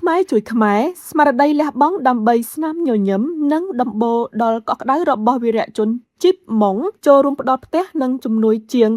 ខ្មែរជួយខ្មែរស្មារតីលះបង់ដើម្បីស្នាមញញឹមនិងដំបូលដល់កក់ក្ដៅរបស់វីរៈជនជីបម៉ុងចូលរួមផ្ដល់ផ្ទះនិងជំនួយជាង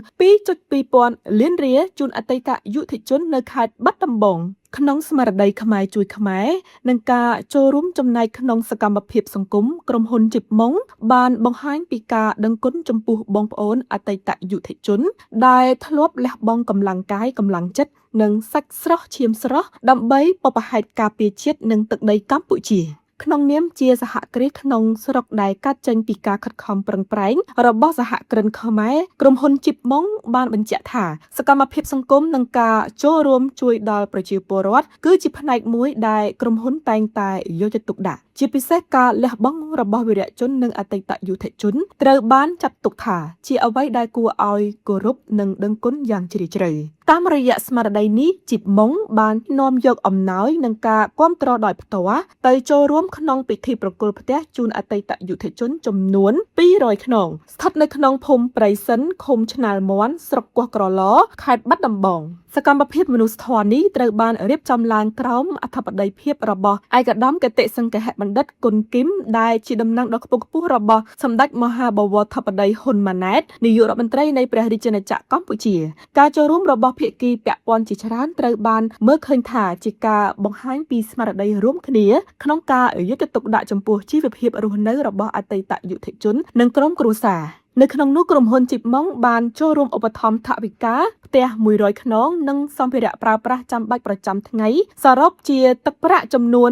2.2 លានរៀលជូនអតីតយុវជននៅខេត្តបាត់ដំបងក្នុងស្មារតីខ្មែរជួយខ្មែរនិងការចូលរួមចំណែកក្នុងសកម្មភាពសង្គមក្រុមហ៊ុនជីបម៉ុងបានបង្ហាញពីការដឹងគុណចំពោះបងប្អូនអតីតយុវជនដែលធ្លាប់លះបង់កម្លាំងកាយកម្លាំងចិត្តនិងសាច់ស្រស់ឈាមស្រស់ដើម្បីបព្វហេតុការពារជាតិនិងទឹកដីកម្ពុជាក្នុងនាមជាសហគ្រាសក្នុងស្រុកដែលកាត់ចេញពីការខិតខំប្រឹងប្រែងរបស់សហគ្រិនខ្មែរក្រុមហ៊ុនជីបម៉ុងបានបញ្ជាក់ថាសកម្មភាពសង្គមនិងការចូលរួមជួយដល់ប្រជាពលរដ្ឋគឺជាផ្នែកមួយដែលក្រុមហ៊ុនតែងតែយកចិត្តទុកដាក់ជាពិសេសការលះបង់របស់វីរៈជននិងអតីតយុវជនត្រូវបានចាត់ទុកថាជាអ្វីដែលគួរឲ្យគោរពនិងដឹងគុណយ៉ាងជ្រាលជ្រៅតាមរយៈស្មារតីនេះជីបម៉ុងបាននាំយកអំណោយនិងការគាំទ្រដោយផ្ទាល់ទៅចូលរួមក្នុងពិធីប្រគល់ផ្ទះជូនអតីតយុវជនចំនួន200ខ្នងស្ថិតនៅក្នុងភូមិព្រៃសិនឃុំឆ្នាលមាន់ស្រុកគោះក្រឡខេត្តបាត់ដំបងសកម្មភាពមនុស្សធម៌នេះត្រូវបានរៀបចំឡើងក្រោមអធិបតីភាពរបស់ឯកឧត្តមគតិសង្ឃបណ្ឌិតគុណគឹមដែលជាតំណាងដ៏ខ្ពង់ខ្ពស់របស់សម្ដេចមហាបវរធិបតីហ៊ុនម៉ាណែតនាយករដ្ឋមន្ត្រីនៃព្រះរាជាណាចក្រកម្ពុជាការចូលរួមរបស់ភាគីពាក់ព័ន្ធជាច្រើនត្រូវបានមើលឃើញថាជាការបង្ហាញពីស្មារតីរួមគ្នាក្នុងការយកចិត្តទុកដាក់ចំពោះជីវភាពរស់នៅរបស់អតីតយុវជននិងក្រុមគ្រួសារនៅក្នុងនោះក្រុមហ៊ុនជីបម៉ុងបានចូលរួមឧបត្ថម្ភថវិកាផ្ទះ100ខ្នងនិងសម្ភារៈប្រើប្រាស់ចាំបាច់ប្រចាំថ្ងៃសរុបជាទឹកប្រាក់ចំនួន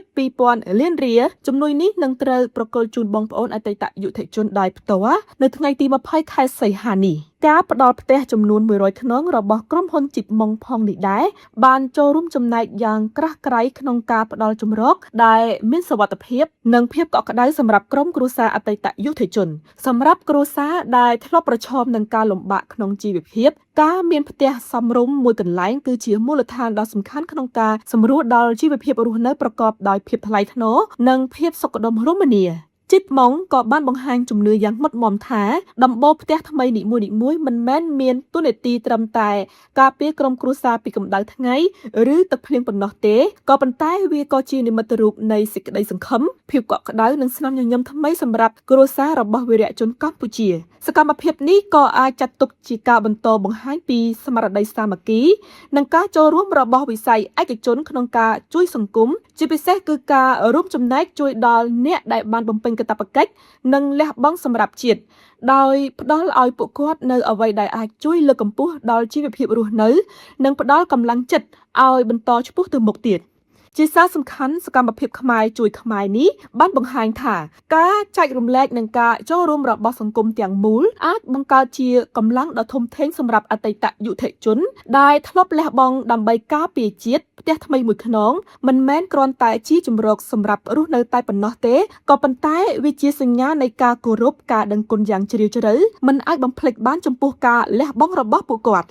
2.2 លានរៀលជំនួយនេះនឹងត្រូវប្រគល់ជូនបងប្អូនអតីតយុវជនដោយផ្ទាល់នៅថ្ងៃទី20ខែសីហានេះការផ្ដល់ផ្ទះចំនួន100ខ្នងរបស់ក្រុមហ៊ុនជីបម៉ុងផងនេះដែរបានចូលរួមចំណែកយ៉ាងក្រាស់ក្រៃក្នុងការផ្ដល់ជំរកដែលមានសុវត្ថិភាពនិងភាពកក់ក្ដៅសម្រាប់ក្រុមគ្រួសារអតីតយុវជនសម្រាប់គ្រួសារដែលធ្លាប់ប្រឈមនឹងការលំបាកក្នុងជីវភាពការមានផ្ទះសមរម្យមួយកន្លែងគឺជាមូលដ្ឋានដ៏សំខាន់ក្នុងការសម្រួលដល់ជីវភាពរស់នៅប្រកបដោយភាពថ្លៃថ្នូរនិងភាពសុខដុមរមនាជីបម៉ុងក៏បានបង្ហាញជំនឿយ៉ាងមុតមមថាដំបូលផ្ទះថ្មីនីមួយៗមិនមែនមានតួនាទីត្រឹមតែការពារក្រុមគ្រួសារពីកម្ដៅថ្ងៃឬទឹកភ្លៀងប៉ុណ្ណោះទេក៏ប៉ុន្តែវាក៏ជានិមិត្តរូបនៃសេចក្តីសង្ឃឹមភាពកក់ក្ដៅនិងស្នាមញញឹមថ្មីសម្រាប់គ្រួសាររបស់វីរៈជនកម្ពុជាសកម្មភាពនេះក៏អាចចាត់ទុកជាការបន្តបង្ហាញពីស្មារតីសាមគ្គីនិងការចូលរួមរបស់វិស័យឯកជនក្នុងការជួយសង្គមជាពិសេសគឺការរួមចំណែកជួយដល់អ្នកដែលបានបំពេញកាតព្វកិច្ចនិងលះបង់សម្រាប់ជាតិដោយផ្ដល់ឲ្យពួកគាត់នៅអ្វីដែលអាចជួយលើកកម្ពស់ដល់ជីវភាពរស់នៅនិងផ្ដល់កម្លាំងចិត្តឲ្យបន្តឆ្ពោះទៅមុខទៀតជាសារសំខាន់សកម្មភាពខ្មែរជួយខ្មែរនេះបានបង្ហាញថាការចែករំលែកនិងការចូលរួមរបស់សង្គមទាំងមូលអាចបង្កើតជាកម្លាំងដ៏ធំធេងសម្រាប់អតីតយុវជនដែលធ្លាប់លះបង់ដើម្បីការពារជាតិផ្ទះថ្មីមួយខ្នងមិនមែនគ្រាន់តែជាជម្រកសម្រាប់រស់នៅតែប៉ុណ្ណោះទេក៏ប៉ុន្តែវាជាសញ្ញានៃការគោរពការដឹងគុណយ៉ាងជ្រាលជ្រៅមិនអាចបំភ្លេចបានចំពោះការលះបង់របស់ពួកគាត់